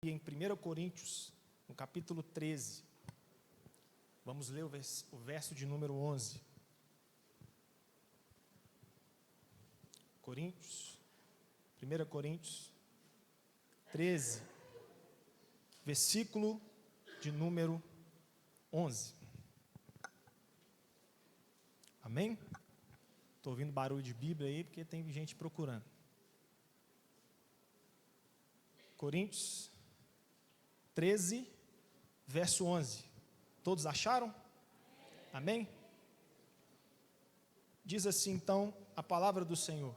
em 1 Coríntios, no capítulo 13. Vamos ler o verso de número 11. Coríntios, 1 Coríntios 13, versículo de número 11. Amém? Estou ouvindo barulho de Bíblia aí, porque tem gente procurando. Coríntios 13, verso 11. Todos acharam? Amém? Diz assim então a palavra do Senhor.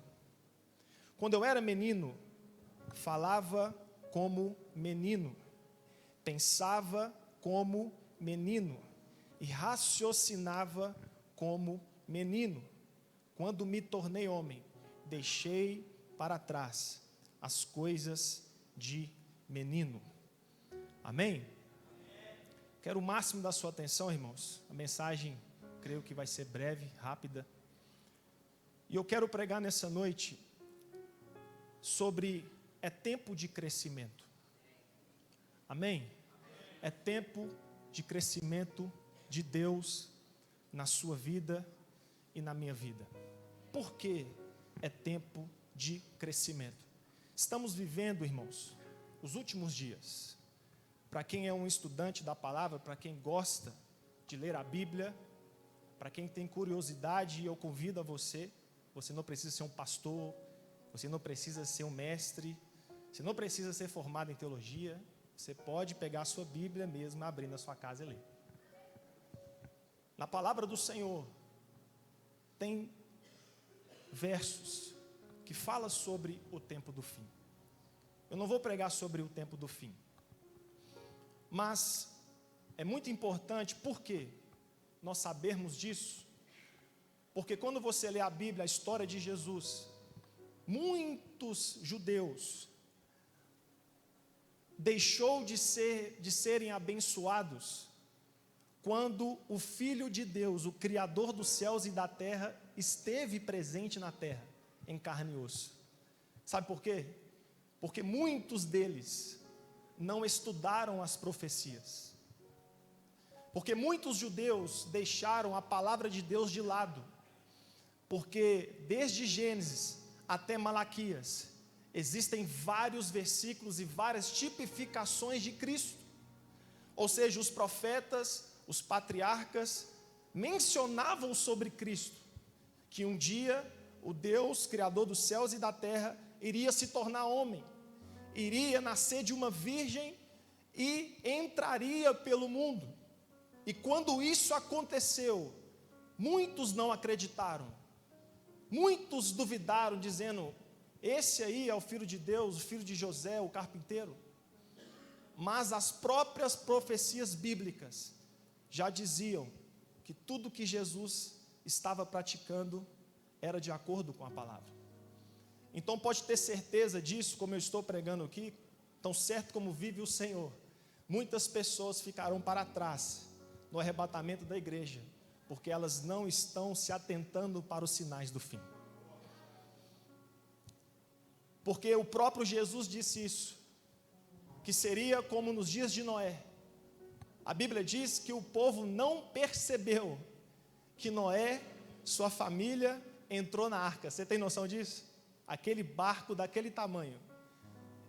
Quando eu era menino, falava como menino, pensava como menino e raciocinava como menino. Quando me tornei homem, deixei para trás as coisas de menino. Amém? Quero o máximo da sua atenção, irmãos. A mensagem, creio que vai ser breve, rápida. E eu quero pregar nessa noite sobre é tempo de crescimento. Amém? É tempo de crescimento de Deus na sua vida e na minha vida. Por que é tempo de crescimento? Estamos vivendo, irmãos, os últimos dias. Para quem é um estudante da palavra, para quem gosta de ler a Bíblia, para quem tem curiosidade, eu convido a você não precisa ser um pastor, você não precisa ser um mestre, você não precisa ser formado em teologia, você pode pegar a sua Bíblia mesmo, abrir na sua casa e ler. Na palavra do Senhor, tem versos que falam sobre o tempo do fim. Eu não vou pregar sobre o tempo do fim, mas é muito importante, por quê? Nós sabermos disso, porque quando você lê a Bíblia, a história de Jesus, muitos judeus deixou de serem abençoados quando o Filho de Deus, o Criador dos céus e da terra, esteve presente na terra, em carne e osso. Sabe por quê? Porque muitos deles não estudaram as profecias. Porque muitos judeus deixaram a palavra de Deus de lado. Porque desde Gênesis até Malaquias, existem vários versículos e várias tipificações de Cristo. Ou seja, os profetas, os patriarcas mencionavam sobre Cristo, que um dia o Deus, Criador dos céus e da terra, iria se tornar homem, iria nascer de uma virgem e entraria pelo mundo. E quando isso aconteceu, muitos não acreditaram, muitos duvidaram, dizendo: esse aí é o Filho de Deus, o filho de José, o carpinteiro. Mas as próprias profecias bíblicas já diziam que tudo que Jesus estava praticando era de acordo com a palavra. Então pode ter certeza disso, como eu estou pregando aqui, tão certo como vive o Senhor, muitas pessoas ficarão para trás no arrebatamento da igreja, porque elas não estão se atentando para os sinais do fim. Porque o próprio Jesus disse isso, que seria como nos dias de Noé. A Bíblia diz que o povo não percebeu que Noé, sua família, entrou na arca. Você tem noção disso? Aquele barco daquele tamanho.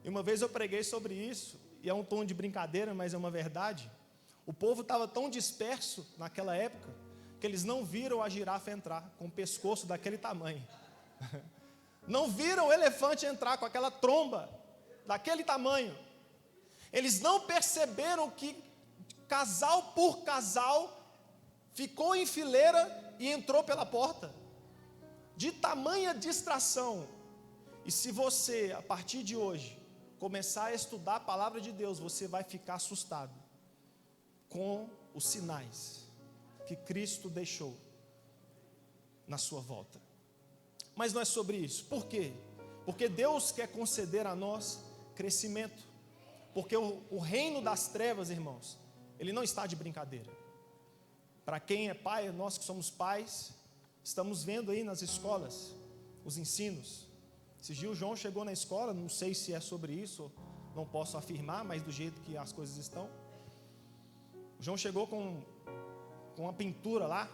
E uma vez eu preguei sobre isso, e é um tom de brincadeira, mas é uma verdade. O povo estava tão disperso naquela época, que eles não viram a girafa entrar com o pescoço daquele tamanho. Não viram o elefante entrar com aquela tromba daquele tamanho. Eles não perceberam que casal por casal ficou em fileira e entrou pela porta. De tamanha distração. E se você, a partir de hoje, começar a estudar a palavra de Deus, você vai ficar assustado com os sinais que Cristo deixou na sua volta. Mas não é sobre isso. Por quê? Porque Deus quer conceder a nós crescimento. Porque o reino das trevas, irmãos, ele não está de brincadeira. Para quem é pai, nós que somos pais, estamos vendo aí nas escolas os ensinos. Esse dia o João chegou na escola, não sei se é sobre isso, não posso afirmar, mas do jeito que as coisas estão. O João chegou com uma pintura lá,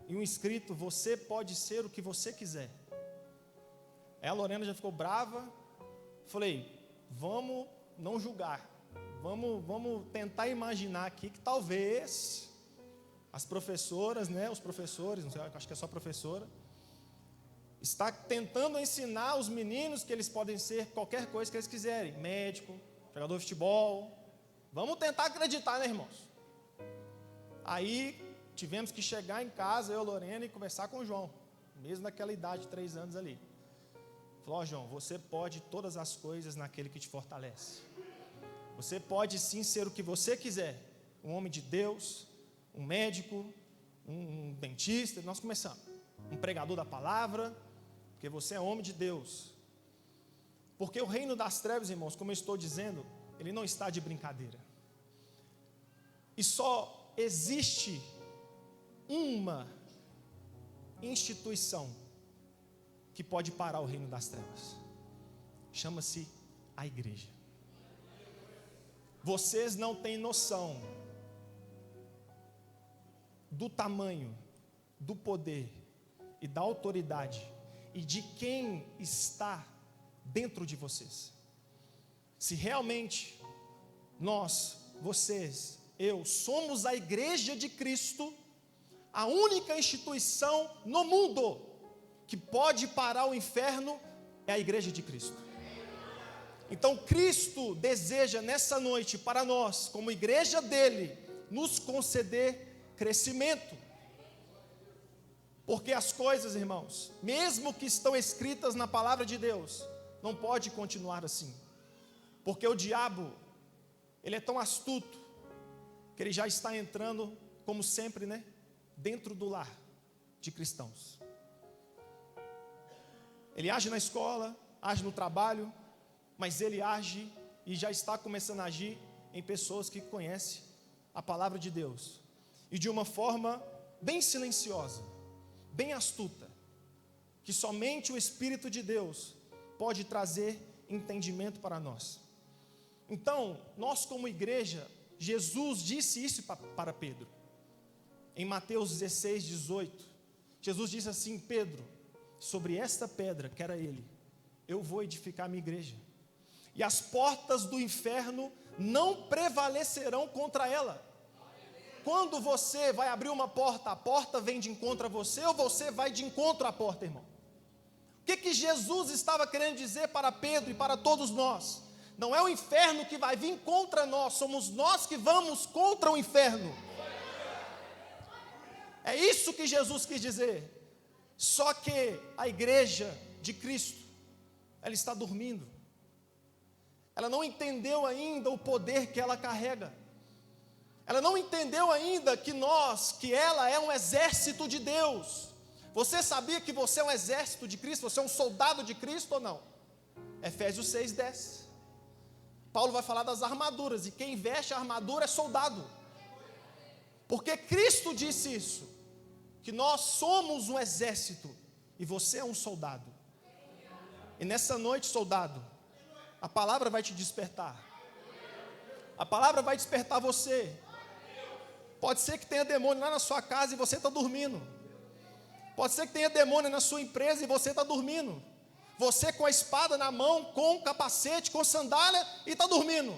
e um escrito: você pode ser o que você quiser. Aí a Lorena já ficou brava. Falei: vamos não julgar, vamos tentar imaginar aqui que talvez as professoras, né, os professores, não sei, acho que é só professora, está tentando ensinar os meninos que eles podem ser qualquer coisa que eles quiserem, médico, jogador de futebol. Vamos tentar acreditar, né, irmãos? Aí tivemos que chegar em casa, eu e a Lorena, e conversar com o João, mesmo naquela idade de 3 anos ali. Falou: João, você pode todas as coisas naquele que te fortalece. Você pode sim ser o que você quiser, um homem de Deus, um médico, um dentista. Nós começamos, um pregador da palavra, porque você é homem de Deus. Porque o reino das trevas, irmãos, como eu estou dizendo, ele não está de brincadeira. E só existe uma instituição que pode parar o reino das trevas. Chama-se a igreja. Vocês não têm noção do tamanho, do poder e da autoridade e de quem está dentro de vocês. Se realmente nós, vocês, eu, somos a igreja de Cristo, a única instituição no mundo que pode parar o inferno é a igreja de Cristo. Então Cristo deseja nessa noite para nós, como igreja dele, nos conceder crescimento. Porque as coisas, irmãos, mesmo que estão escritas na palavra de Deus, não pode continuar assim. Porque o diabo, ele é tão astuto, que ele já está entrando, como sempre, né, dentro do lar de cristãos. Ele age na escola, age no trabalho, mas ele age e já está começando a agir em pessoas que conhecem a palavra de Deus. E de uma forma bem silenciosa, bem astuta, que somente o Espírito de Deus pode trazer entendimento para nós. Então, nós como igreja, Jesus disse isso para Pedro. Em Mateus 16, 18, Jesus disse assim: Pedro, sobre esta pedra, que era ele, eu vou edificar a minha igreja, e as portas do inferno não prevalecerão contra ela. Quando você vai abrir uma porta, a porta vem de encontro a você, ou você vai de encontro à porta, irmão? O que Jesus estava querendo dizer para Pedro e para todos nós? Não é o inferno que vai vir contra nós, somos nós que vamos contra o inferno. É isso que Jesus quis dizer. Só que a igreja de Cristo, ela está dormindo. Ela não entendeu ainda o poder que ela carrega. Ela não entendeu ainda que ela é um exército de Deus. Você sabia que você é um exército de Cristo? Você é um soldado de Cristo ou não? Efésios 6:10. Paulo vai falar das armaduras, e quem veste a armadura é soldado. Porque Cristo disse isso, que nós somos um exército, e você é um soldado. E nessa noite, soldado, a palavra vai te despertar. A palavra vai despertar você. Pode ser que tenha demônio lá na sua casa e você está dormindo. Pode ser que tenha demônio na sua empresa e você está dormindo. Você com a espada na mão, com capacete, com sandália e está dormindo.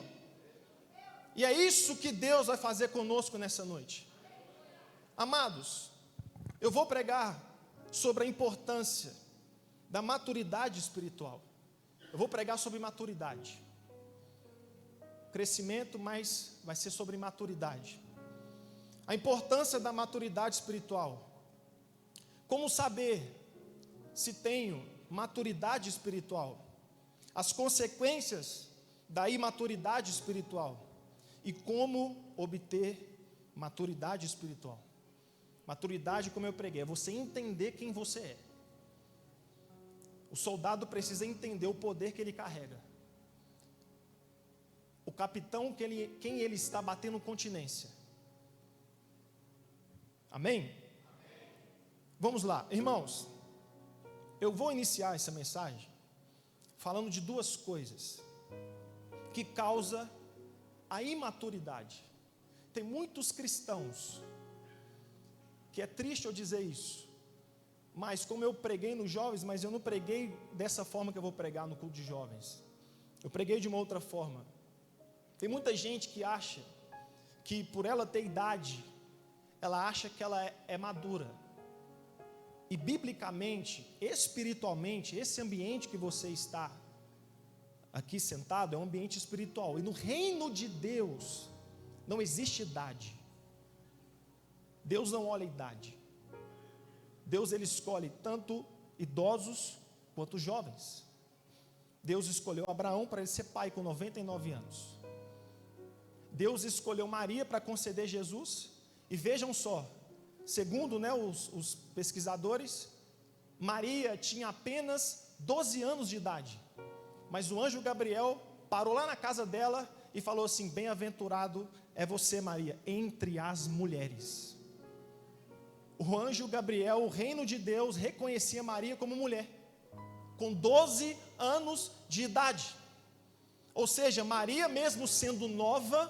E é isso que Deus vai fazer conosco nessa noite. Amados, eu vou pregar sobre a importância da maturidade espiritual. Eu vou pregar sobre maturidade. Crescimento, mas vai ser sobre maturidade. A importância da maturidade espiritual. Como saber se tenho maturidade espiritual? As consequências da imaturidade espiritual. E como obter maturidade espiritual. Maturidade, como eu preguei, é você entender quem você é. O soldado precisa entender o poder que ele carrega. O capitão, quem ele está batendo continência. Amém? Vamos lá, irmãos. Eu vou iniciar essa mensagem falando de duas coisas. que causa a imaturidade. Tem muitos cristãos, que é triste eu dizer isso, mas como eu preguei nos jovens, mas eu não preguei dessa forma que eu vou pregar no culto de jovens. Eu preguei de uma outra forma. Tem muita gente que acha que por ela ter idade, ela acha que ela é madura. E biblicamente, espiritualmente, esse ambiente que você está aqui sentado é um ambiente espiritual. E no reino de Deus não existe idade. Deus não olha a idade. Deus, ele escolhe tanto idosos quanto jovens. Deus escolheu Abraão para ele ser pai com 99 anos. Deus escolheu Maria para conceder Jesus. E vejam só, segundo os pesquisadores, Maria tinha apenas 12 anos de idade. Mas o anjo Gabriel parou lá na casa dela e falou assim: bem-aventurado é você, Maria, entre as mulheres. O anjo Gabriel, o reino de Deus, reconhecia Maria como mulher, com 12 anos de idade. Ou seja, Maria, mesmo sendo nova,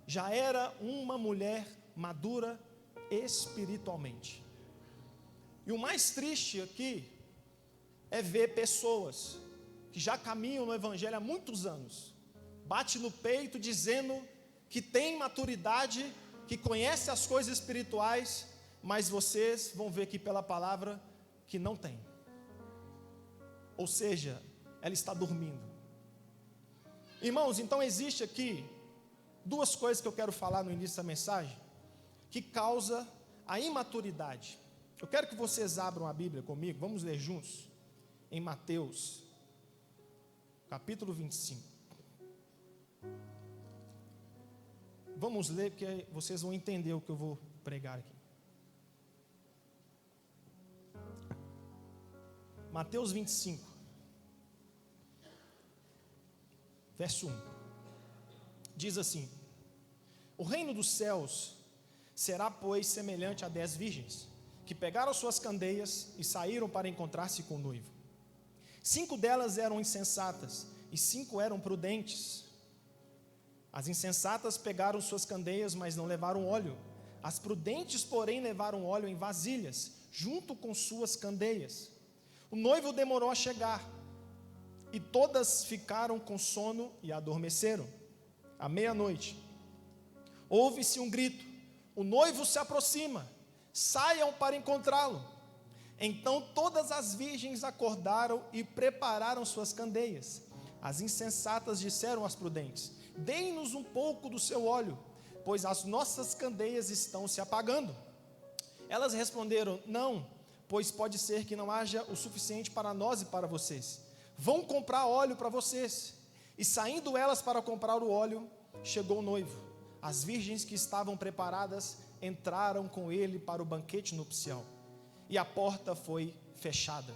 já era uma mulher madura espiritualmente. E o mais triste aqui é ver pessoas que já caminham no evangelho há muitos anos, bate no peito dizendo que tem maturidade, que conhece as coisas espirituais, mas vocês vão ver aqui pela palavra que não tem. Ou seja, ela está dormindo. Irmãos, então existe aqui duas coisas que eu quero falar no início da mensagem, que causa a imaturidade. Eu quero que vocês abram a Bíblia comigo, vamos ler juntos, em Mateus, capítulo 25. Vamos ler, porque vocês vão entender o que eu vou pregar aqui. Mateus 25, verso 1, diz assim: o reino dos céus será, pois, semelhante a 10 virgens, que pegaram suas candeias e saíram para encontrar-se com o noivo. 5 delas eram insensatas, e 5 eram prudentes. As insensatas pegaram suas candeias, mas não levaram óleo. As prudentes, porém, levaram óleo em vasilhas, junto com suas candeias. O noivo demorou a chegar, e todas ficaram com sono e adormeceram. À meia-noite, ouve-se um grito: o noivo se aproxima, saiam para encontrá-lo. Então todas as virgens acordaram e prepararam suas candeias. As insensatas disseram às prudentes: deem-nos um pouco do seu óleo, pois as nossas candeias estão se apagando. Elas responderam: não, pois pode ser que não haja o suficiente para nós e para vocês. Vão comprar óleo para vocês. E saindo elas para comprar o óleo, chegou o noivo. As virgens que estavam preparadas entraram com ele para o banquete nupcial, e a porta foi fechada.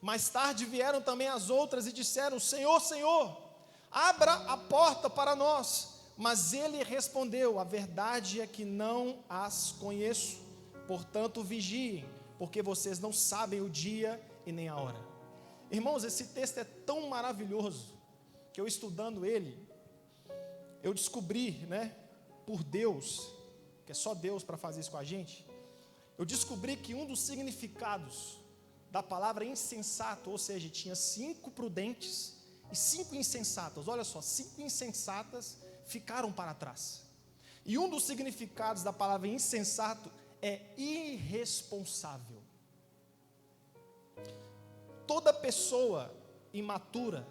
Mais tarde vieram também as outras e disseram: Senhor, Senhor, abra a porta para nós. Mas ele respondeu: a verdade é que não as conheço, portanto vigiem, porque vocês não sabem o dia e nem a hora. Irmãos, esse texto é tão maravilhoso, que eu estudando ele, eu descobri, por Deus, que é só Deus para fazer isso com a gente, eu descobri que um dos significados da palavra insensato, ou seja, tinha 5 prudentes e 5 insensatas. Olha só, 5 insensatas ficaram para trás. E um dos significados da palavra insensato é irresponsável. Toda pessoa imatura,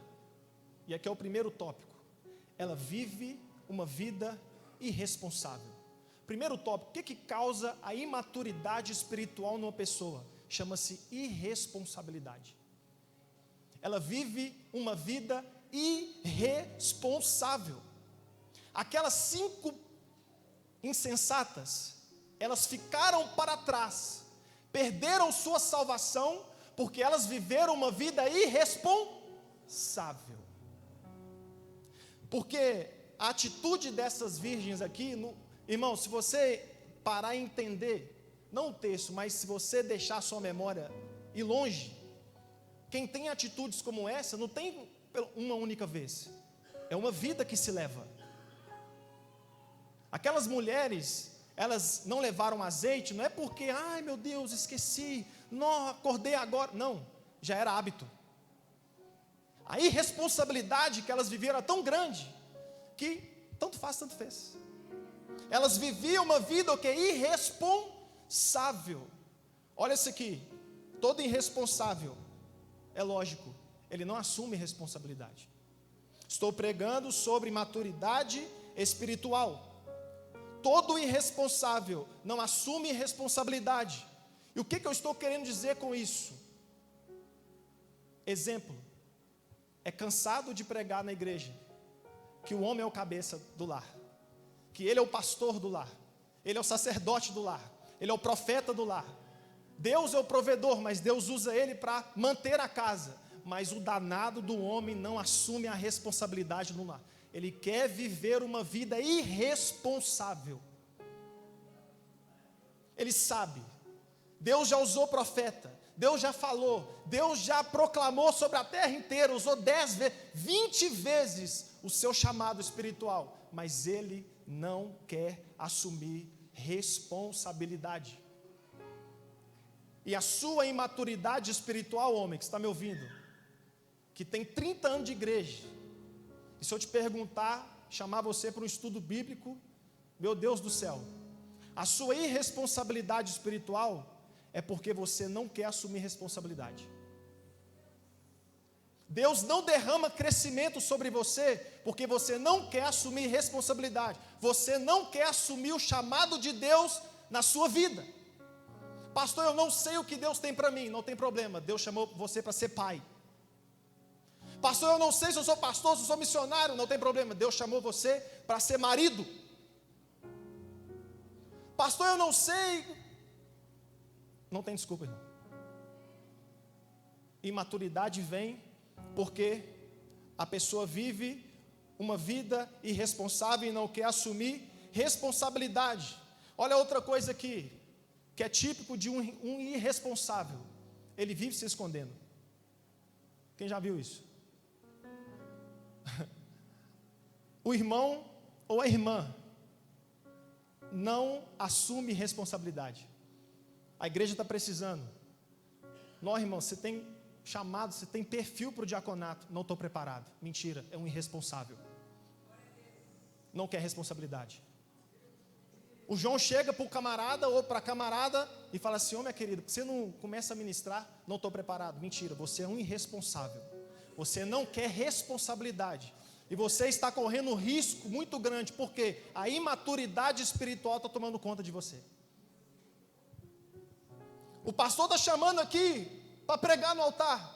e aqui é o primeiro tópico, ela vive uma vida irresponsável. Primeiro tópico: o que causa a imaturidade espiritual numa pessoa? Chama-se irresponsabilidade. Ela vive uma vida irresponsável. Aquelas 5 insensatas, elas ficaram para trás, perderam sua salvação, porque elas viveram uma vida irresponsável. Porque a atitude dessas virgens aqui, irmão, se você parar e entender, não o texto, mas se você deixar a sua memória ir longe, quem tem atitudes como essa, não tem uma única vez. é uma vida que se leva. Aquelas mulheres, elas não levaram azeite, não é porque, ai meu Deus, esqueci, não, acordei agora. Não, já era hábito. A irresponsabilidade que elas viveram era tão grande, que tanto faz, tanto fez. Elas viviam uma vida irresponsável. Olha isso aqui, todo irresponsável, é lógico, ele não assume responsabilidade. Estou pregando sobre maturidade espiritual. Todo irresponsável não assume responsabilidade. E o que eu estou querendo dizer com isso? Exemplo, é cansado de pregar na igreja que o homem é o cabeça do lar, que ele é o pastor do lar, ele é o sacerdote do lar, ele é o profeta do lar. Deus é o provedor, mas Deus usa ele para manter a casa. Mas o danado do homem não assume a responsabilidade no lar. Ele quer viver uma vida irresponsável. Ele sabe, Deus já usou profeta, Deus já falou, Deus já proclamou sobre a terra inteira, usou 10 vezes, 20 vezes o seu chamado espiritual, mas ele não quer assumir responsabilidade. E a sua imaturidade espiritual, homem, que está me ouvindo, que tem 30 anos de igreja, e se eu te perguntar, chamar você para um estudo bíblico, meu Deus do céu, a sua irresponsabilidade espiritual é porque você não quer assumir responsabilidade. Deus não derrama crescimento sobre você porque você não quer assumir responsabilidade. Você não quer assumir o chamado de Deus na sua vida. Pastor, eu não sei o que Deus tem para mim. Não tem problema, Deus chamou você para ser pai. Pastor, eu não sei se eu sou pastor, se eu sou missionário. Não tem problema, Deus chamou você para ser marido. Pastor, eu não sei. Não tem desculpa, irmão. Imaturidade vem porque a pessoa vive uma vida irresponsável e não quer assumir responsabilidade. Olha outra coisa aqui, que é típico de um irresponsável. Ele vive se escondendo. Quem já viu isso? O irmão ou a irmã não assume responsabilidade. A igreja está precisando. Não, irmão, você tem chamado, você tem perfil para o diaconato. Não estou preparado. Mentira, é um irresponsável. Não quer responsabilidade. O João chega para o camarada ou para a camarada e fala assim: ô minha querida, você não começa a ministrar? Não estou preparado. Mentira, você é um irresponsável. Você não quer responsabilidade. E você está correndo um risco muito grande, porque a imaturidade espiritual está tomando conta de você. O pastor está chamando aqui para pregar no altar.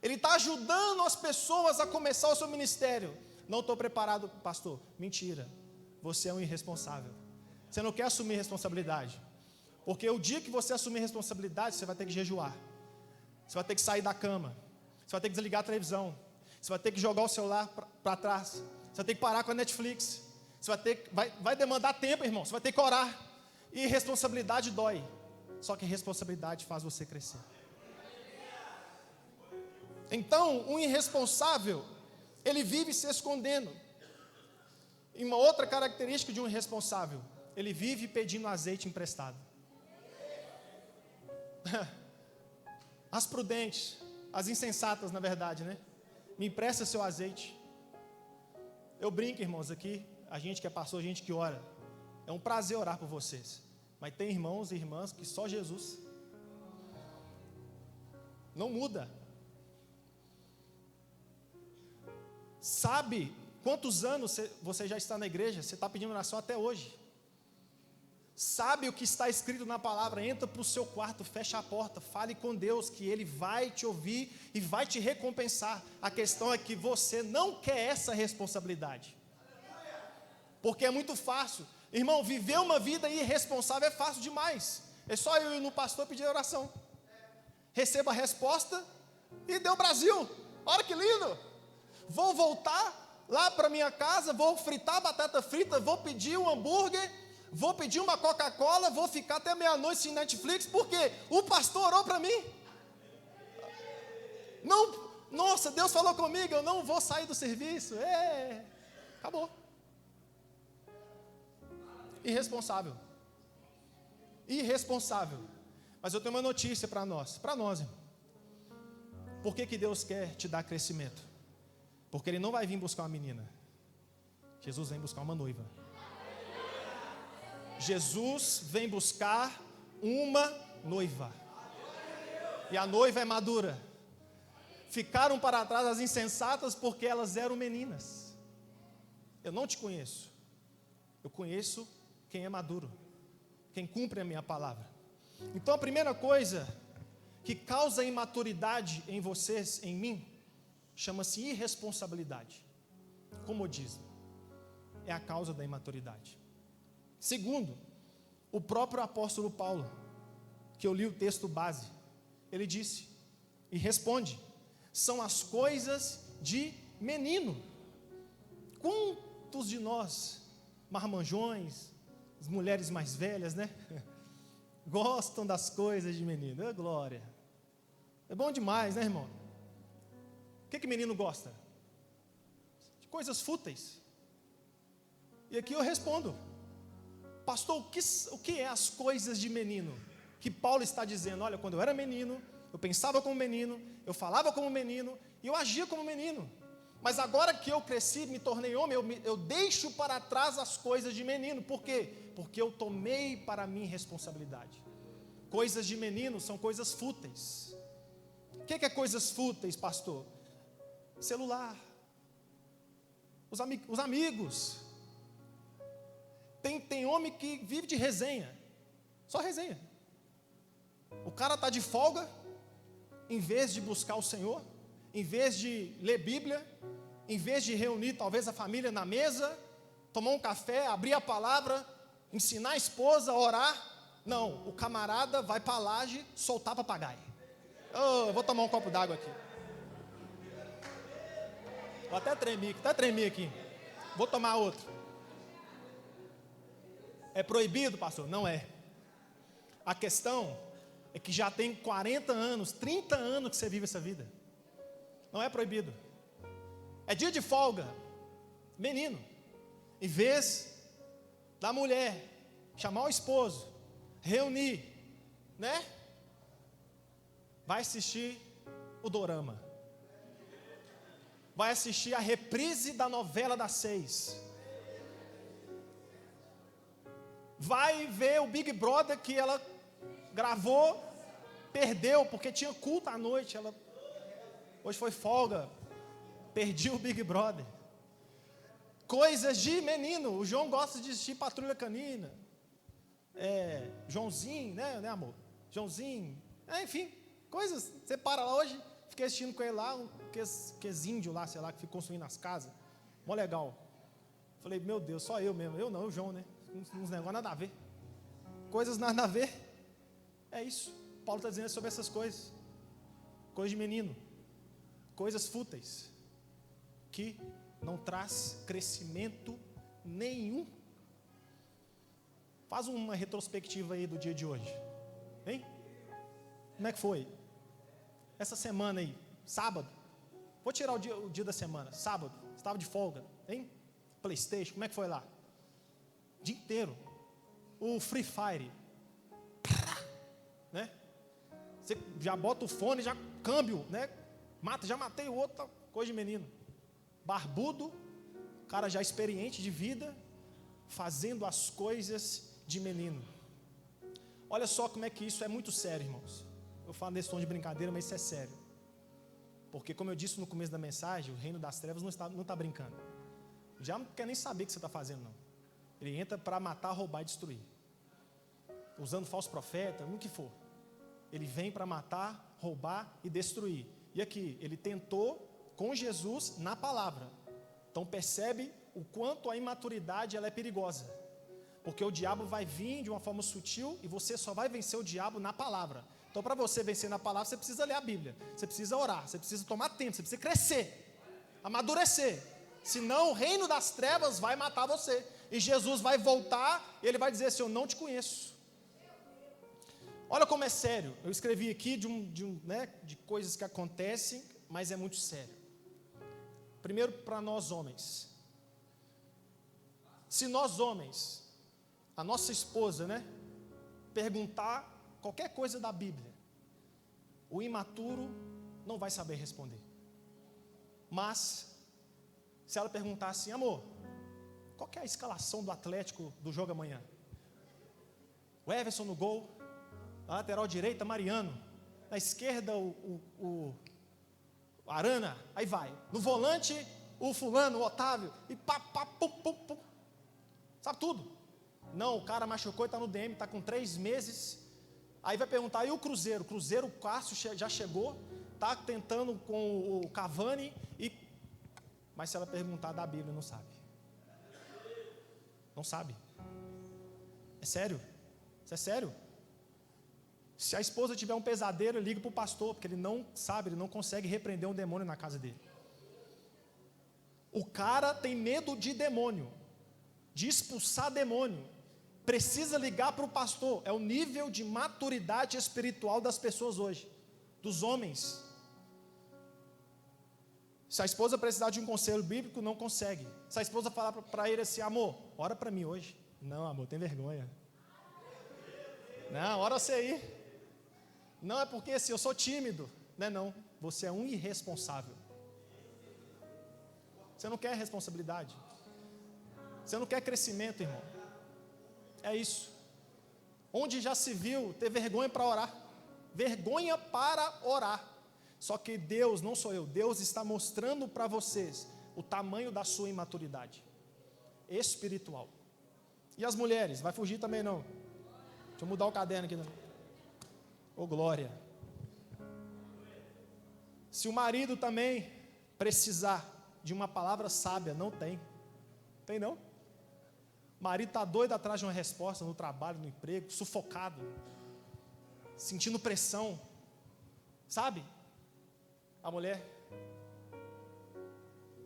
Ele está ajudando as pessoas a começar o seu ministério. Não estou preparado, pastor. Mentira, você é um irresponsável. Você não quer assumir responsabilidade. Porque o dia que você assumir responsabilidade, você vai ter que jejuar. Você vai ter que sair da cama. Você vai ter que desligar a televisão. Você vai ter que jogar o celular para trás. Você vai ter que parar com a Netflix. Você vai demandar tempo, irmão. Você vai ter que orar. E responsabilidade dói. Só que responsabilidade faz você crescer. Então, um irresponsável, ele vive se escondendo. E uma outra característica de um irresponsável, ele vive pedindo azeite emprestado. As prudentes, as insensatas, na verdade, né? Me empresta seu azeite. Eu brinco, irmãos, aqui, a gente que é pastor, a gente que ora. É um prazer orar por vocês. Mas tem irmãos e irmãs que só Jesus não muda. Sabe quantos anos você já está na igreja? Você está pedindo oração até hoje. Sabe o que está escrito na palavra? Entra para o seu quarto, fecha a porta, fale com Deus, que Ele vai te ouvir e vai te recompensar. A questão é que você não quer essa responsabilidade, porque é muito fácil. Irmão, viver uma vida irresponsável é fácil demais. É só eu ir no pastor pedir oração. Receba a resposta e deu Brasil. Olha que lindo. Vou voltar lá para minha casa, vou fritar batata frita, vou pedir um hambúrguer, vou pedir uma Coca-Cola, vou ficar até meia-noite sem Netflix, porque o pastor orou para mim. Nossa, Deus falou comigo, eu não vou sair do serviço. Acabou. Irresponsável. Irresponsável. Mas eu tenho uma notícia para nós, irmão. Por que Deus quer te dar crescimento? Porque Ele não vai vir buscar uma menina. Jesus vem buscar uma noiva. Jesus vem buscar uma noiva. E a noiva é madura. Ficaram para trás as insensatas porque elas eram meninas. Eu não te conheço. Eu conheço quem é maduro, quem cumpre a minha palavra. Então a primeira coisa que causa imaturidade em vocês, em mim, chama-se irresponsabilidade. Comodismo. É a causa da imaturidade. Segundo, o próprio apóstolo Paulo, que eu li o texto base, ele disse e responde: são as coisas de menino. Quantos de nós, marmanjões, as mulheres mais velhas, né? Gostam das coisas de menino? Glória. É bom demais, né, irmão? O que menino gosta? De coisas fúteis. E aqui eu respondo: pastor, o que é as coisas de menino? Que Paulo está dizendo: olha, quando eu era menino, eu pensava como menino, eu falava como menino, e eu agia como menino. Mas agora que eu cresci, me tornei homem, eu deixo para trás as coisas de menino. Por quê? Porque eu tomei para mim responsabilidade. Coisas de menino são coisas fúteis. O que é coisas fúteis, pastor? Celular, os amigos. Tem homem que vive de resenha, só resenha. O cara está de folga, em vez de buscar o Senhor, em vez de ler Bíblia, em vez de reunir talvez a família na mesa, tomar um café, abrir a palavra, ensinar a esposa a orar. Não, o camarada vai para a laje soltar papagaio. Eu vou tomar um copo d'água aqui. Vou até tremer aqui. Vou tomar outro. É proibido, pastor? Não é. A questão é que já tem 40 anos, 30 anos que você vive essa vida. Não é proibido. É dia de folga. Menino, em vez da mulher chamar o esposo, reunir, né? Vai assistir o dorama. Vai assistir a reprise da novela das 6. Vai ver o Big Brother que ela gravou, perdeu, porque tinha culto à noite. Hoje foi folga, perdi o Big Brother. Coisas de menino. O João gosta de assistir Patrulha Canina. Joãozinho, né amor? Joãozinho, enfim, coisas. Você para lá hoje, fiquei assistindo com ele lá, que índio lá, sei lá, que fica construindo as casas. Mó legal. Falei, meu Deus, só eu mesmo. Eu não, o João, né? Uns negócios nada a ver. Coisas nada a ver. É isso. Paulo está dizendo sobre essas coisas. Coisas de menino. Coisas fúteis. Que não traz crescimento nenhum. Faz uma retrospectiva aí do dia de hoje. Hein? Como é que foi? Essa semana aí, sábado. Vou tirar o dia da semana. Sábado, estava de folga. Hein? PlayStation, como é que foi lá? O dia inteiro. O Free Fire. Né? Você já bota o fone, já câmbio, né? Já matei o outro, coisa de menino. Barbudo, cara já experiente de vida, fazendo as coisas de menino. Olha só como é que isso é muito sério, irmãos. Eu falo nesse tom de brincadeira, mas isso é sério. Porque, como eu disse no começo da mensagem, o reino das trevas não está brincando. O diabo não quer nem saber o que você está fazendo, não. Ele entra para matar, roubar e destruir. Usando falso profeta, no que for. Ele vem para matar, roubar e destruir. E aqui, ele tentou com Jesus na palavra. Então percebe o quanto a imaturidade ela é perigosa. Porque o diabo vai vir de uma forma sutil e você só vai vencer o diabo na palavra. Então, para você vencer na palavra, você precisa ler a Bíblia, você precisa orar, você precisa tomar tempo, você precisa crescer, amadurecer. Senão o reino das trevas vai matar você. E Jesus vai voltar e ele vai dizer assim: eu não te conheço. Olha como é sério. Eu escrevi aqui de coisas que acontecem mas é muito sério. Primeiro, para nós homens. Se nós homens, a nossa esposa, perguntar qualquer coisa da Bíblia, o imaturo não vai saber responder. Mas, se ela perguntar assim: amor, qual que é a escalação do Atlético do jogo amanhã? O Everson no gol, na lateral direita, Mariano, na esquerda, o Arana, aí vai. No volante, o fulano, o Otávio, e pá, pum, pum, pum. Sabe tudo. Não, o cara machucou e está no DM, está com 3 meses. Aí vai perguntar: e o Cruzeiro? O Cruzeiro, o Cássio já chegou, está tentando com o Cavani. Mas se ela perguntar da Bíblia, não sabe. Não sabe. É sério. Isso é sério. Se a esposa tiver um pesadelo, liga para o pastor, porque ele não sabe, ele não consegue repreender um demônio na casa dele. O cara tem medo de demônio, de expulsar demônio. Precisa ligar para o pastor. É o nível de maturidade espiritual das pessoas hoje, dos homens. Se a esposa precisar de um conselho bíblico, não consegue. Se a esposa falar para ele assim: amor, ora para mim hoje. Não, amor, tem vergonha. Não, ora você aí. Não, é porque assim, eu sou tímido. Não, você é um irresponsável. Você não quer responsabilidade. Você não quer crescimento, irmão. É isso. Onde já se viu ter vergonha para orar. Vergonha para orar. Só que Deus, não sou eu, Deus está mostrando para vocês o tamanho da sua imaturidade espiritual. E as mulheres, vai fugir também não. Deixa eu mudar o caderno aqui. Ô glória. Se o marido também precisar de uma palavra sábia, não tem. Tem não? O marido está doido atrás de uma resposta no trabalho, no emprego, sufocado, sentindo pressão, sabe? A mulher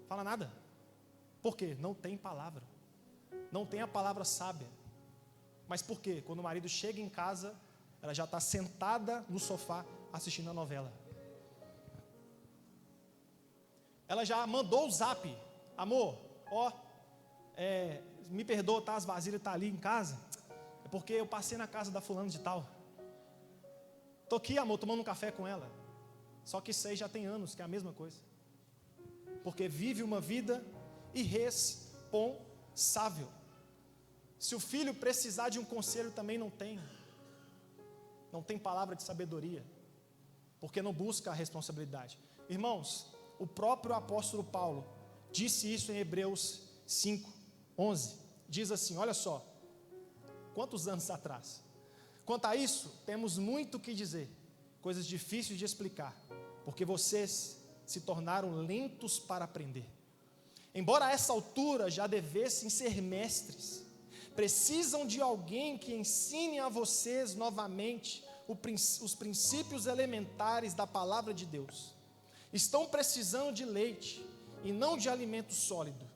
fala nada. Por quê? Não tem palavra. Não tem a palavra sábia. Mas por quê? Quando o marido chega em casa, ela já está sentada no sofá assistindo a novela. Ela já mandou o zap: amor, me perdoa, tá? As vasilhas estão ali em casa. É porque eu passei na casa da fulana de tal. Estou aqui, amor, tomando um café com ela. Só que isso aí já tem anos, que é a mesma coisa. Porque vive uma vida irresponsável. Se o filho precisar de um conselho, também não tem. Não tem palavra de sabedoria. Porque não busca a responsabilidade. Irmãos, o próprio apóstolo Paulo disse isso em Hebreus 5:11. Diz assim, olha só. Quantos anos atrás? Quanto a isso, temos muito o que dizer. Coisas difíceis de explicar, porque vocês se tornaram lentos para aprender. Embora a essa altura já devessem ser mestres, precisam de alguém que ensine a vocês novamente os princípios elementares da palavra de Deus. Estão precisando de leite e não de alimento sólido,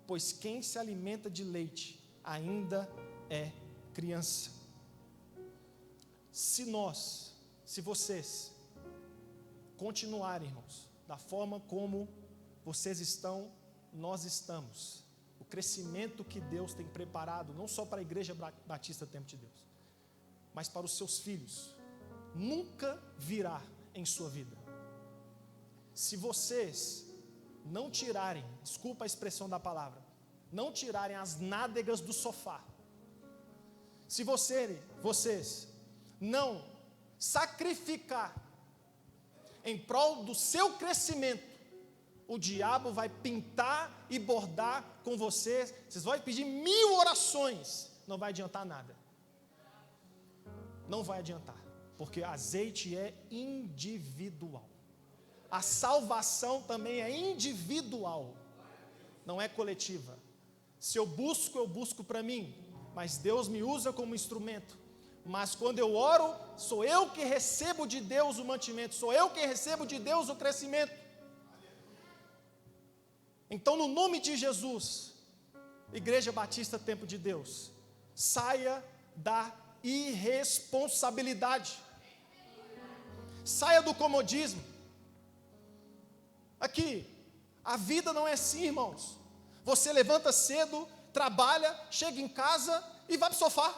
pois quem se alimenta de leite ainda é criança. Se vocês continuarem, irmãos, da forma como vocês estão, nós estamos. O crescimento que Deus tem preparado, não só para a Igreja Batista Tempo de Deus, mas para os seus filhos, nunca virá em sua vida. Se vocês não tirarem, desculpa a expressão da palavra, não tirarem as nádegas do sofá, se vocês não sacrificar em prol do seu crescimento, o diabo vai pintar e bordar com vocês. Vocês vão pedir 1000 orações, não vai adiantar nada. Não vai adiantar, porque azeite é individual. A salvação também é individual, não é coletiva. Se eu busco para mim, mas Deus me usa como instrumento. Mas quando eu oro, sou eu que recebo de Deus o mantimento, sou eu que recebo de Deus o crescimento. Então, no nome de Jesus, Igreja Batista Tempo de Deus, saia da irresponsabilidade, saia do comodismo. Aqui, a vida não é assim, irmãos. Você levanta cedo, trabalha, chega em casa e vai para o sofá.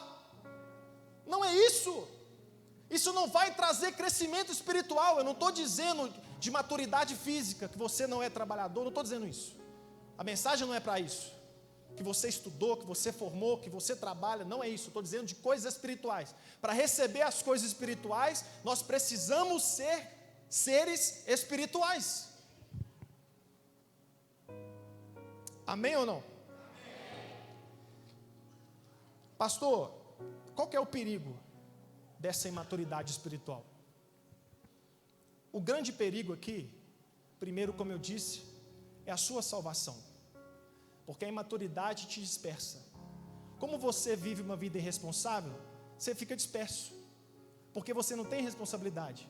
Não é isso. Isso não vai trazer crescimento espiritual. Eu não estou dizendo de maturidade física, que você não é trabalhador, não estou dizendo isso. A mensagem não é para isso. Que você estudou, que você formou, que você trabalha, não é isso. Estou dizendo de coisas espirituais. Para receber as coisas espirituais, nós precisamos ser seres espirituais. Amém ou não? Amém. Pastor, qual que é o perigo dessa imaturidade espiritual? O grande perigo aqui, primeiro, como eu disse, é a sua salvação. Porque a imaturidade te dispersa. Como você vive uma vida irresponsável, você fica disperso. Porque você não tem responsabilidade.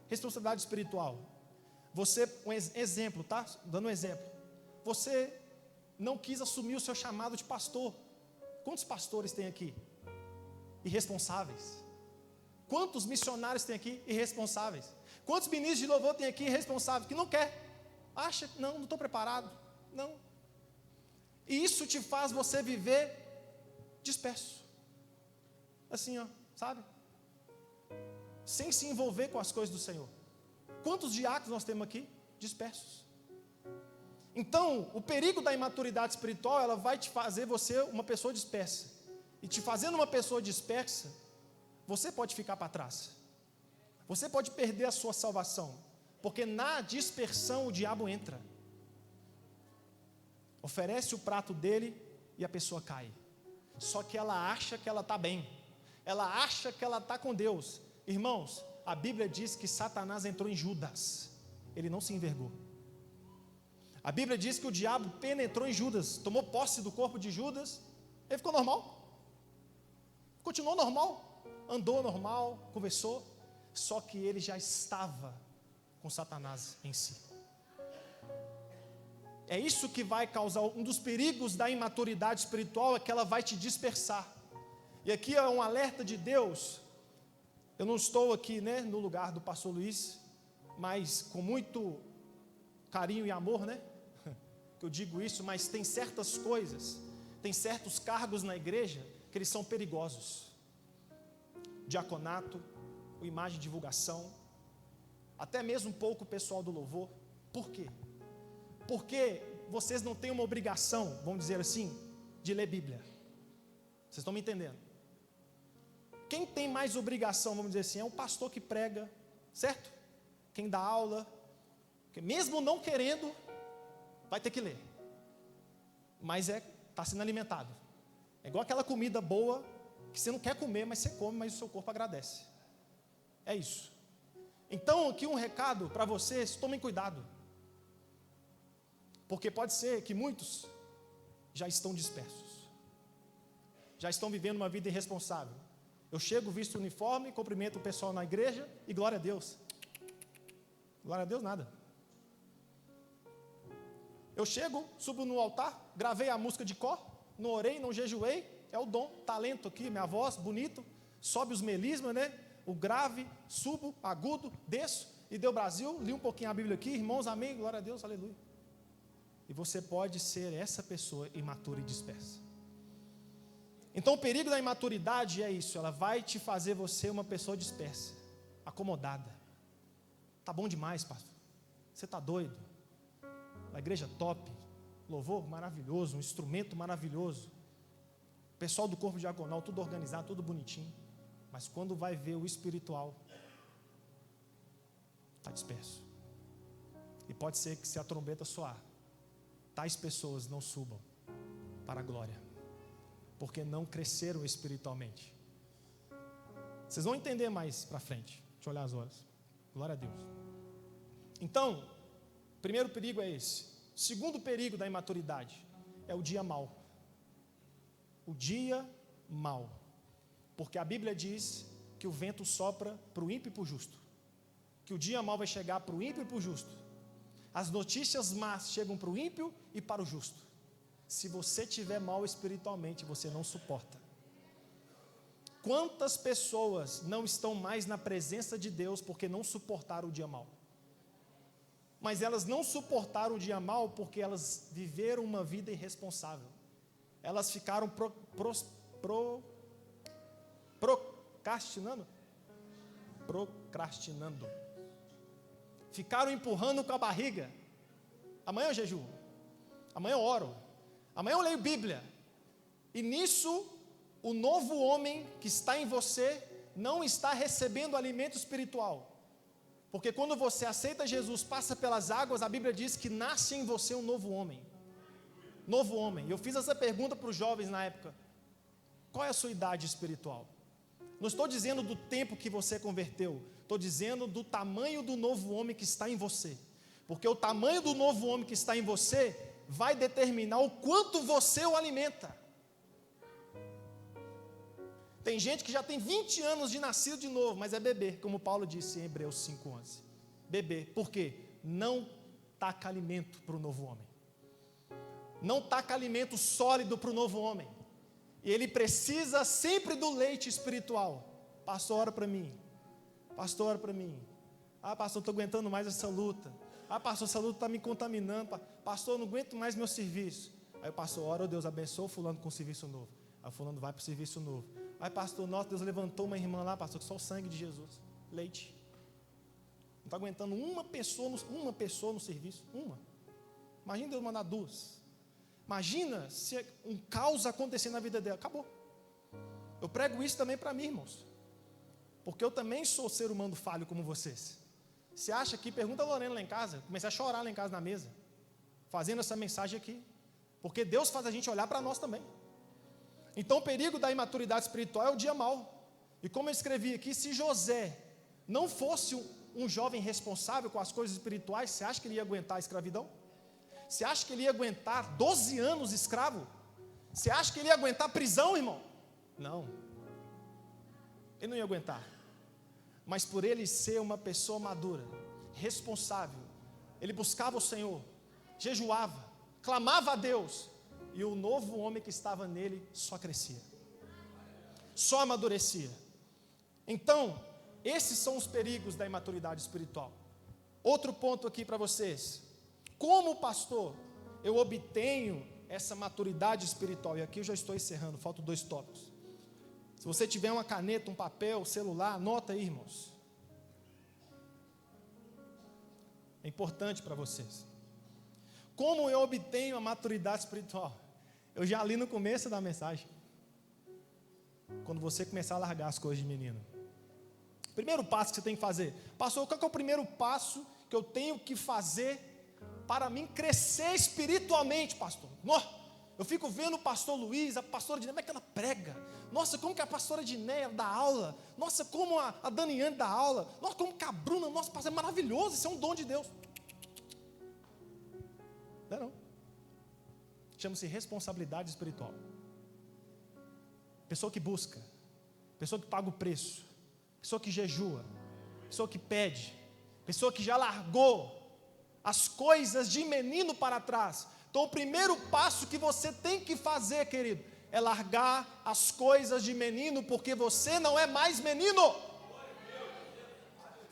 Responsabilidade espiritual. Você, um exemplo, tá? Dando um exemplo. Você não quis assumir o seu chamado de pastor. Quantos pastores tem aqui? Irresponsáveis. Quantos missionários tem aqui? Irresponsáveis. Quantos ministros de louvor tem aqui? Irresponsáveis, que não quer. Acha que não estou preparado. Não. E isso te faz você viver disperso. Assim, ó, sabe? Sem se envolver com as coisas do Senhor. Quantos diáconos nós temos aqui? Dispersos. Então, o perigo da imaturidade espiritual, ela vai te fazer você uma pessoa dispersa. E te fazendo uma pessoa dispersa, você pode ficar para trás. Você pode perder a sua salvação. Porque na dispersão o diabo entra. Oferece o prato dele e a pessoa cai. Só que ela acha que ela está bem. Ela acha que ela está com Deus. Irmãos, a Bíblia diz que Satanás entrou em Judas. Ele não se envergou. A Bíblia diz que o diabo penetrou em Judas, tomou posse do corpo de Judas. Ele ficou normal. Continuou normal. Andou normal, conversou. Só que ele já estava com Satanás em si. É isso que vai causar, um dos perigos da imaturidade espiritual é que ela vai te dispersar. E aqui é um alerta de Deus. Eu não estou aqui, no lugar do pastor Luiz, mas com muito carinho e amor, que eu digo isso, mas tem certas coisas, tem certos cargos na igreja que eles são perigosos. Diaconato, imagem de divulgação, até mesmo um pouco o pessoal do louvor. Por quê? Porque vocês não têm uma obrigação, vamos dizer assim, de ler Bíblia. Vocês estão me entendendo? Quem tem mais obrigação, vamos dizer assim, é um pastor que prega, certo? Quem dá aula, que mesmo não querendo, vai ter que ler. Mas está sendo alimentado. É igual aquela comida boa, que você não quer comer, mas você come, mas o seu corpo agradece. É isso. Então, aqui um recado para vocês, tomem cuidado. Porque pode ser que muitos já estão dispersos. Já estão vivendo uma vida irresponsável. Eu chego, visto o uniforme, cumprimento o pessoal na igreja e glória a Deus. Glória a Deus nada. Eu chego, subo no altar, gravei a música de cor, não orei, não jejuei, é o dom, talento aqui, minha voz, bonito, sobe os melismas, o grave, subo, agudo, desço, e deu Brasil, li um pouquinho a Bíblia aqui, irmãos, amém, glória a Deus, aleluia. E você pode ser essa pessoa imatura e dispersa. Então o perigo da imaturidade é isso, ela vai te fazer você uma pessoa dispersa, acomodada. Tá bom demais, pastor, você está doido? A igreja top, louvor maravilhoso, um instrumento maravilhoso, pessoal do corpo diaconal, tudo organizado, tudo bonitinho, mas quando vai ver o espiritual, está disperso. E pode ser que se a trombeta soar, tais pessoas não subam para a glória, porque não cresceram espiritualmente. Vocês vão entender mais para frente. Deixa eu olhar as horas. Glória a Deus. Então, primeiro perigo é esse. Segundo perigo da imaturidade é o dia mau. O dia mau. Porque a Bíblia diz que o vento sopra para o ímpio e para o justo. Que o dia mau vai chegar para o ímpio e para o justo. As notícias más chegam para o ímpio e para o justo. Se você estiver mal espiritualmente, você não suporta. Quantas pessoas não estão mais na presença de Deus porque não suportaram o dia mau? mas elas não suportaram o dia mau porque elas viveram uma vida irresponsável. Elas ficaram procrastinando. Ficaram empurrando com a barriga. Amanhã eu jejuo, amanhã eu oro, amanhã eu leio Bíblia. E nisso, o novo homem que está em você não está recebendo alimento espiritual. Porque quando você aceita Jesus, passa pelas águas, a Bíblia diz que nasce em você um novo homem. Novo homem. Eu fiz essa pergunta para os jovens na época: qual é a sua idade espiritual? Não estou dizendo do tempo que você converteu, estou dizendo do tamanho do novo homem que está em você. Porque o tamanho do novo homem que está em você vai determinar o quanto você o alimenta. Tem gente que já tem 20 anos de nascido de novo, mas é bebê, como Paulo disse em Hebreus 5:11. Bebê, por quê? Não taca alimento para o novo homem. Não taca alimento sólido para o novo homem. E ele precisa sempre do leite espiritual. Pastor, ora para mim. Pastor, ora para mim. Ah, pastor, estou aguentando mais essa luta. Ah, pastor, essa luta está me contaminando. Pastor, eu não aguento mais meu serviço. Aí o pastor ora, oh Deus, abençoa o fulano com um serviço novo. Aí o fulano vai para o serviço novo. Aí pastor, nossa, Deus levantou uma irmã lá, pastor, que só o sangue de Jesus. Leite. Não está aguentando uma pessoa no serviço. Uma. Imagina Deus mandar duas. Imagina se um caos acontecer na vida dela. Acabou. Eu prego isso também para mim, irmãos. Porque eu também sou ser humano falho como vocês. Você acha que, pergunta a Lorena lá em casa, comecei a chorar lá em casa na mesa, fazendo essa mensagem aqui. Porque Deus faz a gente olhar para nós também. Então o perigo da imaturidade espiritual é o dia mau. E como eu escrevi aqui, se José não fosse um jovem responsável com as coisas espirituais, você acha que ele ia aguentar a escravidão? Você acha que ele ia aguentar 12 anos escravo? Você acha que ele ia aguentar prisão, irmão? Não. Ele não ia aguentar. Mas por ele ser uma pessoa madura, responsável, ele buscava o Senhor, jejuava, clamava a Deus, e o novo homem que estava nele só crescia, só amadurecia. Então, esses são os perigos da imaturidade espiritual. Outro ponto aqui para vocês: como pastor, eu obtenho essa maturidade espiritual? E aqui eu já estou encerrando, faltam 2 tópicos. Se você tiver uma caneta, um papel, celular, anota aí, irmãos. É importante para vocês. Como eu obtenho a maturidade espiritual? Eu já li no começo da mensagem. Quando você começar a largar as coisas de menino. Primeiro passo que você tem que fazer. Pastor, qual que é o primeiro passo que eu tenho que fazer para mim crescer espiritualmente, pastor? Eu fico vendo o pastor Luiz, a pastora Dinéia, como é que ela prega? Nossa, como que a pastora Dinéia dá aula? Nossa, como a Daniane dá aula? Nossa, como que a Bruna, nossa, pastor, é maravilhoso, isso é um dom de Deus. Não. Chama-se responsabilidade espiritual. Pessoa que busca, pessoa que paga o preço, pessoa que jejua, pessoa que pede, pessoa que já largou as coisas de menino para trás. Então o primeiro passo que você tem que fazer, querido, é largar as coisas de menino, porque você não é mais menino.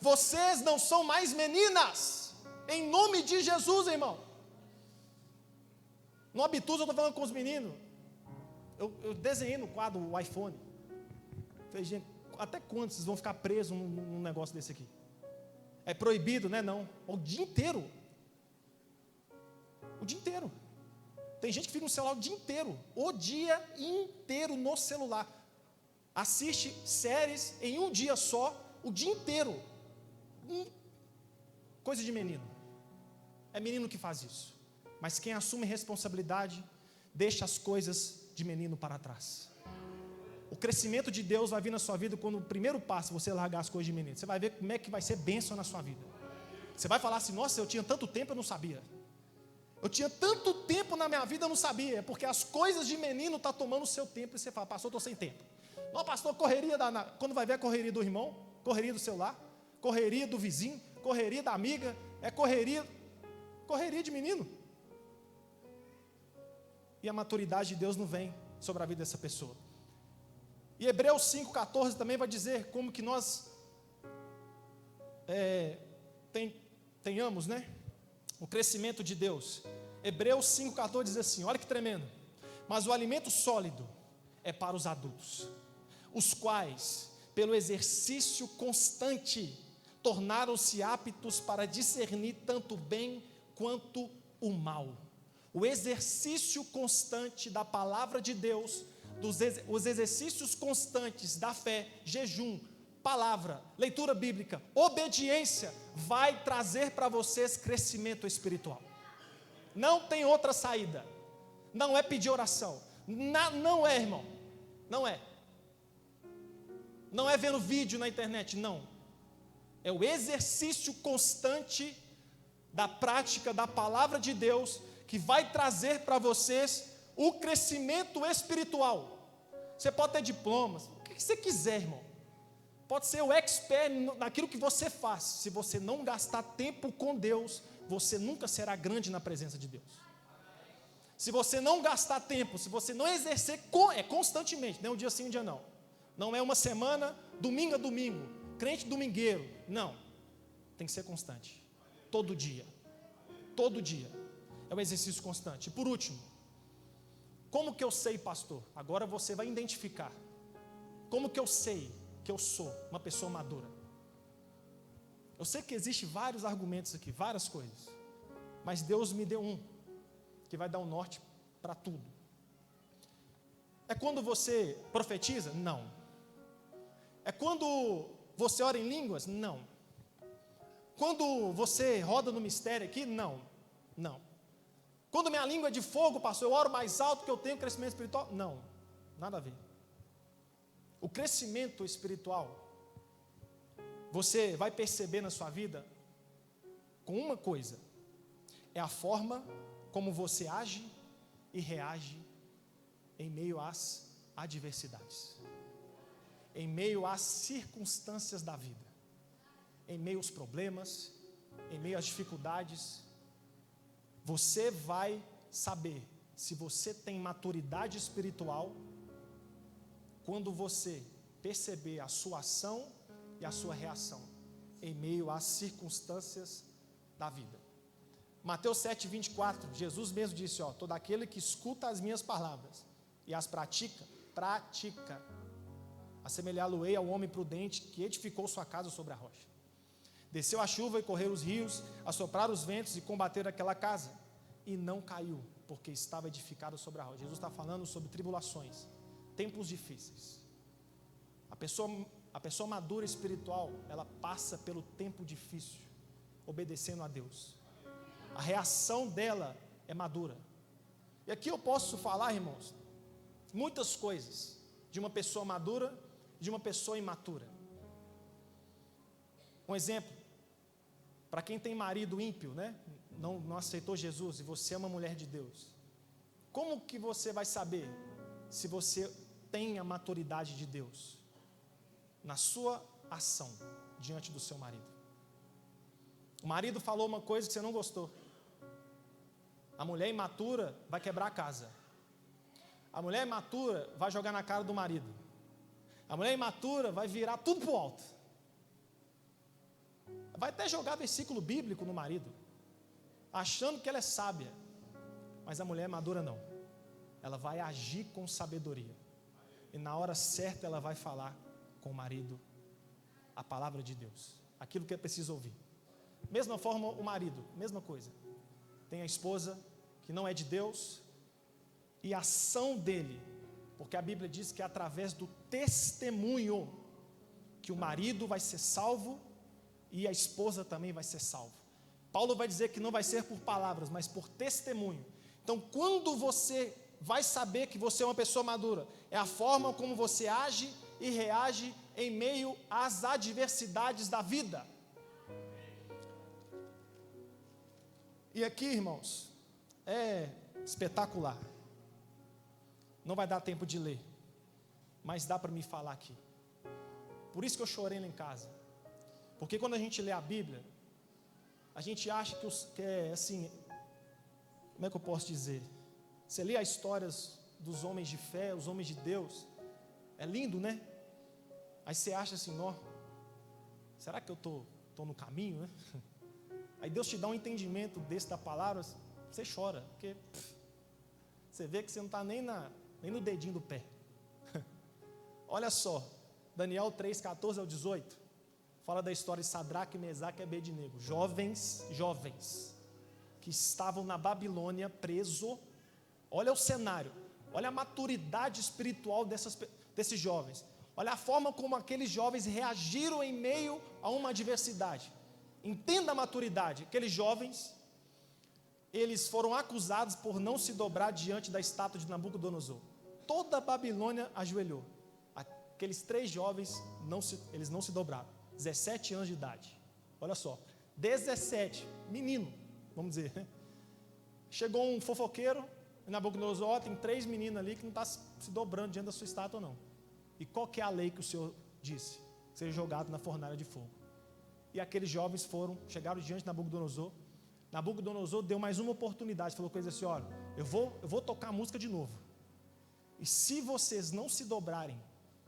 Vocês não são mais meninas, em nome de Jesus, irmão. No Habitus eu estou falando com os meninos. Eu desenhei no quadro o iPhone. Falei, gente, até quando vocês vão ficar presos num negócio desse aqui? É proibido, né? Não. O dia inteiro. O dia inteiro. Tem gente que fica no celular o dia inteiro. O dia inteiro no celular. Assiste séries em um dia só, o dia inteiro. Coisa de menino. É menino que faz isso. Mas quem assume responsabilidade, deixa as coisas de menino para trás. O crescimento de Deus vai vir na sua vida quando o primeiro passo você largar as coisas de menino. Você vai ver como é que vai ser bênção na sua vida. Você vai falar assim, nossa, eu tinha tanto tempo, eu não sabia. Eu tinha tanto tempo na minha vida, eu não sabia. Porque as coisas de menino estão tomando o seu tempo. E você fala, pastor, eu estou sem tempo. Não, pastor, correria quando vai ver a correria do irmão, correria do celular, correria do vizinho, correria da amiga, é correria de menino. E a maturidade de Deus não vem sobre a vida dessa pessoa. E Hebreus 5,14 também vai dizer como que nós tenhamos, né? o crescimento de Deus. Hebreus 5,14 diz assim, olha que tremendo. Mas o alimento sólido é para os adultos, os quais, pelo exercício constante, tornaram-se aptos para discernir tanto o bem quanto o mal. O exercício constante da palavra de Deus, os exercícios constantes da fé, jejum, palavra, leitura bíblica, obediência, vai trazer para vocês crescimento espiritual. Não tem outra saída. Não é pedir oração. Não é, irmão. Não é. Não é vendo vídeo na internet, não. É o exercício constante da prática da palavra de Deus que vai trazer para vocês o crescimento espiritual. Você pode ter diplomas, o que você quiser, irmão. Pode ser o expert naquilo que você faz. Se você não gastar tempo com Deus, você nunca será grande na presença de Deus. Se você não gastar tempo, se você não exercer constantemente, não é um dia sim, um dia não. Não é uma semana, domingo a domingo, crente domingueiro. Não, tem que ser constante. Todo dia. Todo dia. É um exercício constante. E por último, como que eu sei, pastor? Agora você vai identificar. Como que eu sei que eu sou uma pessoa madura? Eu sei que existem vários argumentos aqui, várias coisas. Mas Deus me deu um, que vai dar um norte para tudo. É quando você profetiza? Não. É quando você ora em línguas? Não. Quando você roda no mistério aqui? Não. Não. Quando minha língua é de fogo, pastor, eu oro mais alto que eu tenho crescimento espiritual? Não. Nada a ver. O crescimento espiritual, você vai perceber na sua vida com uma coisa: é a forma como você age e reage em meio às adversidades, em meio às circunstâncias da vida, em meio aos problemas, em meio às dificuldades. Você vai saber se você tem maturidade espiritual quando você perceber a sua ação e a sua reação em meio às circunstâncias da vida. Mateus 7,24, Jesus mesmo disse, todo aquele que escuta as minhas palavras e as pratica, assemelhá-lo-ei ao homem prudente que edificou sua casa sobre a rocha. Desceu a chuva e correram os rios, assopraram os ventos e combateram aquela casa, e não caiu, porque estava edificada sobre a rocha. Jesus está falando sobre tribulações, tempos difíceis. A pessoa madura espiritual, ela passa pelo tempo difícil, obedecendo a Deus. A reação dela é madura. E aqui eu posso falar, irmãos, muitas coisas de uma pessoa madura e de uma pessoa imatura. Um exemplo, para quem tem marido ímpio, né? Não aceitou Jesus, e você é uma mulher de Deus. Como que você vai saber se você tem a maturidade de Deus? Na sua ação diante do seu marido. O marido falou uma coisa que você não gostou. A mulher imatura vai quebrar a casa. A mulher imatura vai jogar na cara do marido. A mulher imatura vai virar tudo para o alto. Vai até jogar versículo bíblico no marido, achando que ela é sábia. Mas a mulher madura não. Ela vai agir com sabedoria. E na hora certa ela vai falar com o marido a palavra de Deus, aquilo que é preciso ouvir. Mesma forma o marido, mesma coisa. Tem a esposa que não é de Deus, e a ação dele, porque a Bíblia diz que é através do testemunho que o marido vai ser salvo e a esposa também vai ser salva. Paulo vai dizer que não vai ser por palavras, mas por testemunho. Então, quando você vai saber que você é uma pessoa madura, é a forma como você age e reage em meio às adversidades da vida. E aqui, irmãos, é espetacular. Não vai dar tempo de ler, mas dá para me falar aqui. Por isso que eu chorei lá em casa. Porque quando a gente lê a Bíblia, a gente acha que é assim, como é que eu posso dizer? Você lê as histórias dos homens de fé, os homens de Deus, é lindo, né? Aí você acha assim, será que eu estou no caminho, né? Aí Deus te dá um entendimento desse da palavra, você chora, porque você vê que você não está nem no dedinho do pé. Olha só, Daniel 3, 14 ao 18, fala da história de Sadraque, Mesaque e Abednego, jovens, que estavam na Babilônia presos. Olha o cenário, olha a maturidade espiritual desses jovens, olha a forma como aqueles jovens reagiram em meio a uma adversidade. Entenda a maturidade. Aqueles jovens, eles foram acusados por não se dobrar diante da estátua de Nabucodonosor. Toda a Babilônia ajoelhou. Aqueles 3 jovens, eles não se dobraram. 17 anos de idade. Olha só, 17, menino, vamos dizer. Chegou um fofoqueiro, em Nabucodonosor, tem 3 meninos ali que não estão se dobrando diante da sua estátua, não. E qual que é a lei que o Senhor disse? Ser jogado na fornalha de fogo. E aqueles jovens chegaram diante de Nabucodonosor. Nabucodonosor deu mais uma oportunidade, falou com eles assim: olha, eu vou tocar a música de novo. E se vocês não se dobrarem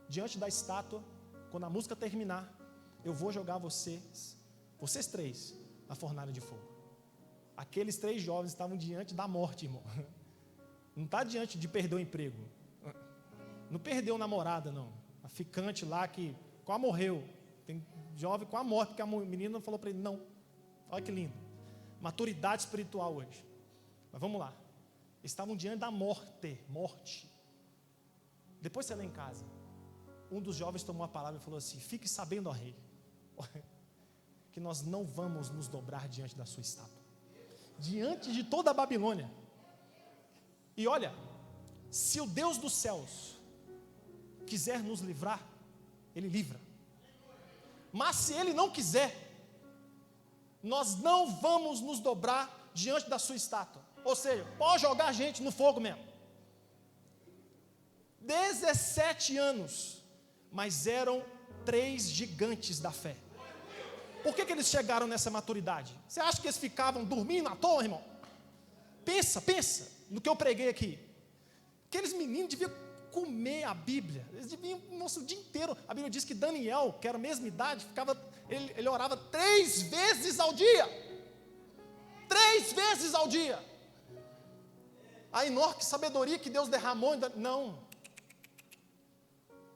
diante da estátua, quando a música terminar, eu vou jogar vocês 3, na fornalha de fogo. Aqueles 3 jovens estavam diante da morte, irmão. Não está diante de perder o emprego. Não perdeu namorada, não. A ficante lá que quase morreu. Tem jovem com a morte, porque a menina falou para ele, não. Olha que lindo. Maturidade espiritual hoje. Mas vamos lá. Estavam diante da morte. Depois você lê em casa. Um dos jovens tomou a palavra e falou assim: fique sabendo, ó rei, que nós não vamos nos dobrar diante da sua estátua. Diante de toda a Babilônia. E olha, se o Deus dos céus quiser nos livrar, Ele livra. Mas se Ele não quiser, nós não vamos nos dobrar diante da sua estátua. Ou seja, pode jogar a gente no fogo mesmo. 17 anos, mas eram 3 gigantes da fé. Por que eles chegaram nessa maturidade? Você acha que eles ficavam dormindo à toa, irmão? Pensa no que eu preguei aqui. Aqueles meninos deviam comer a Bíblia. Eles deviam, o dia inteiro. A Bíblia diz que Daniel, que era a mesma idade, ele orava 3 vezes ao dia. 3 vezes ao dia. A enorme sabedoria que Deus derramou, não.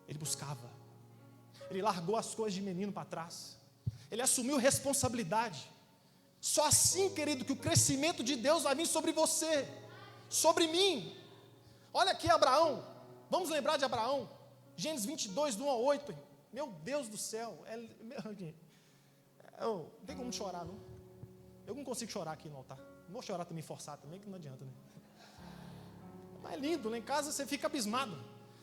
Ele buscava. Ele largou as coisas de menino para trás. Ele assumiu responsabilidade. Só assim, querido, que o crescimento de Deus vai vir sobre você, sobre mim. Olha aqui Abraão. Vamos lembrar de Abraão. Gênesis 22, do 1 ao 8. Meu Deus do céu. Não tem como chorar, não. Eu não consigo chorar aqui no altar. Não vou chorar também, forçar também, que não adianta, né? Mas é lindo, lá em casa você fica abismado.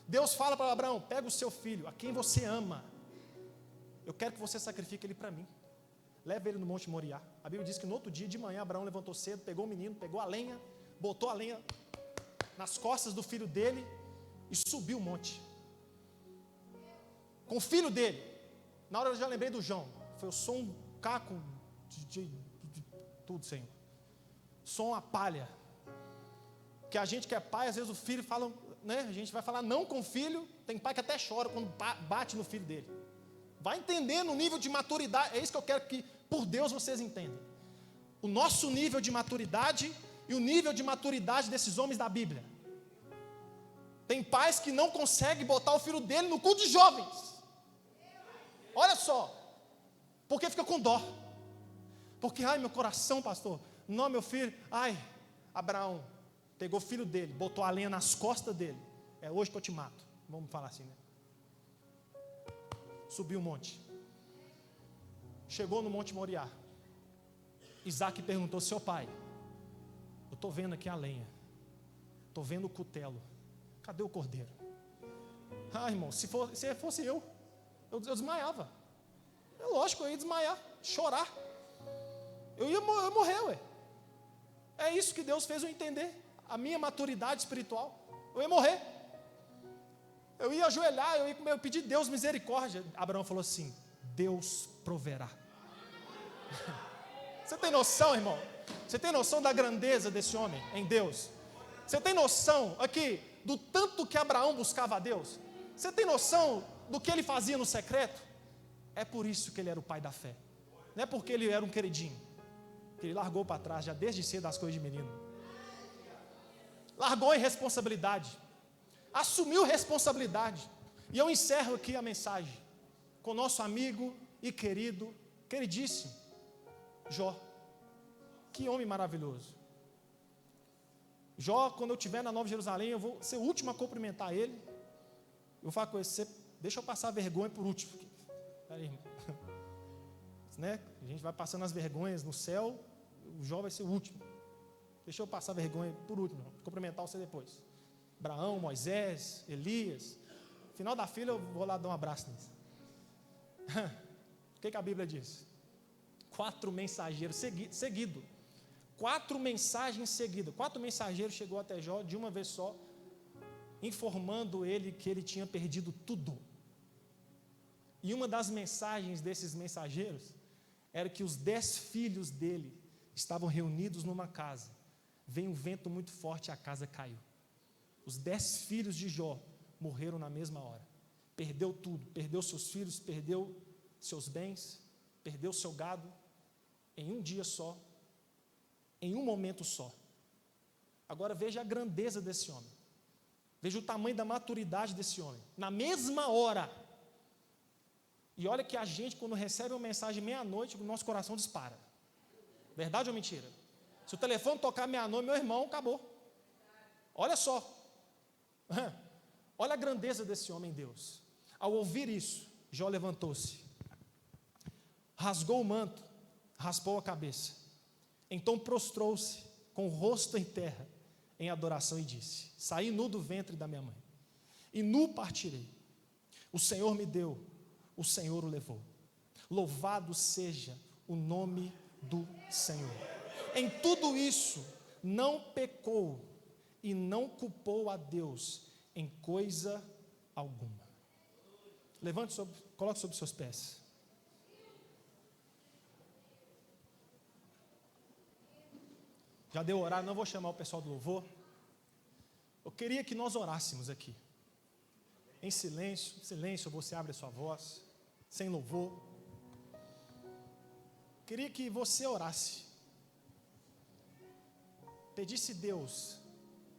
Deus fala para Abraão: pega o seu filho, a quem você ama. Eu quero que você sacrifique ele para mim. Leva ele no Monte Moriá. A Bíblia diz que no outro dia de manhã Abraão levantou cedo, pegou o menino, pegou a lenha, botou a lenha nas costas do filho dele e subiu o monte. Com o filho dele. Na hora eu já lembrei do João. Eu sou um caco de tudo, Senhor. Sou uma palha. Que a gente que é pai, às vezes o filho fala, né? A gente vai falar não com o filho. Tem pai que até chora quando bate no filho dele. Vai entendendo o nível de maturidade. É isso que eu quero que, por Deus, vocês entendam. O nosso nível de maturidade e o nível de maturidade desses homens da Bíblia. Tem pais que não conseguem botar o filho dele no culto de jovens. Olha só. Porque fica com dó. Porque, ai, meu coração, pastor. Não, meu filho. Ai, Abraão pegou o filho dele, botou a lenha nas costas dele. É hoje que eu te mato. Vamos falar assim, né? Subiu o monte. Chegou no Monte Moriá. Isaac perguntou: seu pai, eu estou vendo aqui a lenha, estou vendo o cutelo, cadê o cordeiro? Ah, irmão, se fosse eu desmaiava. É lógico, eu ia desmaiar, chorar. Eu ia morrer, ué. É isso que Deus fez eu entender. A minha maturidade espiritual. Eu ia morrer. Eu ia ajoelhar, eu ia pedir Deus misericórdia. Abraão falou assim: Deus proverá. Você tem noção, irmão? Você tem noção da grandeza desse homem em Deus? Você tem noção aqui do tanto que Abraão buscava a Deus? Você tem noção do que ele fazia no secreto? É por isso que ele era o pai da fé. Não é porque ele era um queridinho. que ele largou para trás, já desde cedo, as coisas de menino. Largou a irresponsabilidade, assumiu responsabilidade. E eu encerro aqui a mensagem com o nosso amigo e queridíssimo Jó. Que homem maravilhoso. Jó, quando eu estiver na Nova Jerusalém, eu vou ser o último a cumprimentar ele. Eu vou falar com ele, deixa eu passar vergonha por último. Peraí, irmão. Né? A gente vai passando as vergonhas no céu, o Jó vai ser o último. Deixa eu passar vergonha por último, irmão. Cumprimentar você depois. Abraão, Moisés, Elias. No final da fila eu vou lá dar um abraço neles. O que a Bíblia diz? 4 mensageiros seguidos. 4 mensagens seguidas. 4 mensageiros chegou até Jó de uma vez só, informando ele que ele tinha perdido tudo. E uma das mensagens desses mensageiros era que os 10 filhos dele estavam reunidos numa casa. Veio um vento muito forte e a casa caiu. Os 10 filhos de Jó morreram na mesma hora. Perdeu tudo, perdeu seus filhos, perdeu seus bens, perdeu seu gado, em um dia só, em um momento só. Agora veja a grandeza desse homem, veja o tamanho da maturidade desse homem, na mesma hora. E olha que a gente, quando recebe uma mensagem meia-noite, o nosso coração dispara. Verdade ou mentira? Se o telefone tocar meia-noite, meu irmão, acabou. Olha só, olha a grandeza desse homem, Deus. Ao ouvir isso, Jó levantou-se, rasgou o manto, raspou a cabeça, então prostrou-se com o rosto em terra, em adoração, e disse: saí nu do ventre da minha mãe, e nu partirei. O Senhor me deu, o Senhor o levou. Louvado seja o nome do Senhor. Em tudo isso, não pecou e não culpou a Deus em coisa alguma. Coloque sobre seus pés. Já deu horário, não vou chamar o pessoal do louvor. Eu queria que nós orássemos aqui. Em silêncio, você abre a sua voz, sem louvor. Queria que você orasse. Pedisse a Deus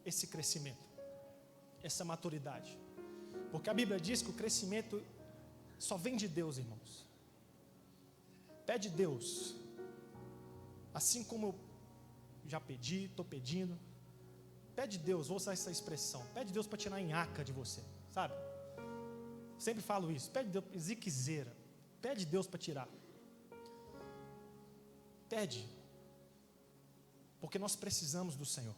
esse crescimento, essa maturidade. Porque a Bíblia diz que o crescimento só vem de Deus, irmãos. Pede Deus, assim como eu já pedi, estou pedindo. Pede Deus, vou usar essa expressão. Pede Deus para tirar a nhaca de você, sabe? Sempre falo isso. Pede Deus, ziquezeira. Pede Deus para tirar. Pede. Porque nós precisamos do Senhor.